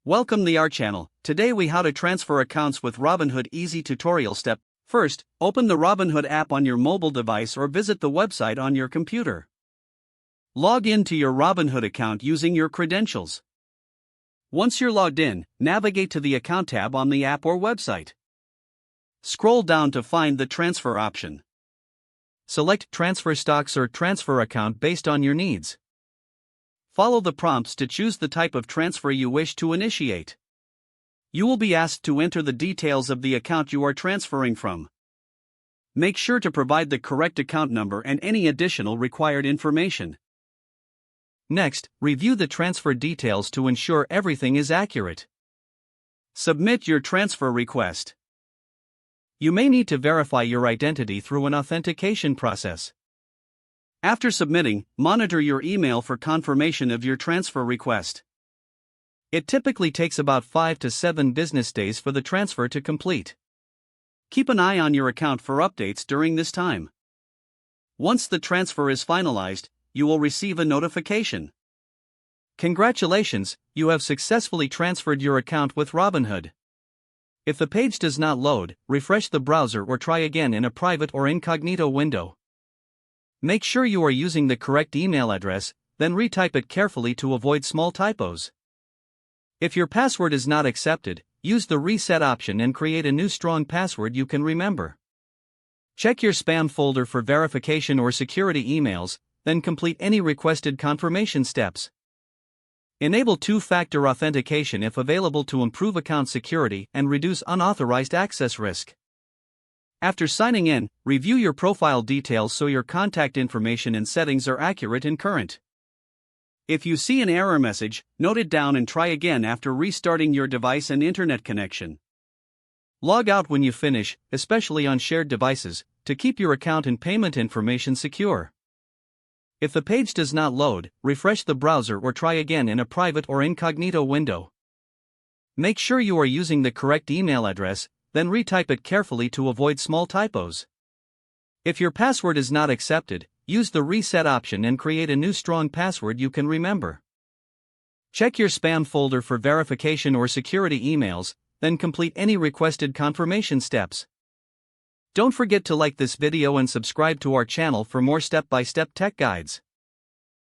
Welcome to our channel. Today we how to transfer accounts with Robinhood easy tutorial step. First, open the Robinhood app on your mobile device or visit the website on your computer. Log in to your Robinhood account using your credentials. Once you're logged in, navigate to the account tab on the app or website. Scroll down to find the transfer option. Select transfer stocks or transfer account based on your needs. Follow the prompts to choose the type of transfer you wish to initiate. You will be asked to enter the details of the account you are transferring from. Make sure to provide the correct account number and any additional required information. Next, review the transfer details to ensure everything is accurate. Submit your transfer request. You may need to verify your identity through an authentication process. After submitting, monitor your email for confirmation of your transfer request. It typically takes about 5 to 7 business days for the transfer to complete. Keep an eye on your account for updates during this time. Once the transfer is finalized, you will receive a notification. Congratulations, you have successfully transferred your account with Robinhood. If the page does not load, refresh the browser or try again in a private or incognito window. Make sure you are using the correct email address, then retype it carefully to avoid small typos. If your password is not accepted, use the reset option and create a new strong password you can remember. Check your spam folder for verification or security emails, then complete any requested confirmation steps. Enable two-factor authentication if available to improve account security and reduce unauthorized access risk. After signing in, review your profile details so your contact information and settings are accurate and current. If you see an error message, note it down and try again after restarting your device and internet connection. Log out when you finish, especially on shared devices, to keep your account and payment information secure. If the page does not load, refresh the browser or try again in a private or incognito window. Make sure you are using the correct email address, then retype it carefully to avoid small typos. If your password is not accepted, use the reset option and create a new strong password you can remember. Check your spam folder for verification or security emails, then complete any requested confirmation steps. Don't forget to like this video and subscribe to our channel for more step-by-step tech guides.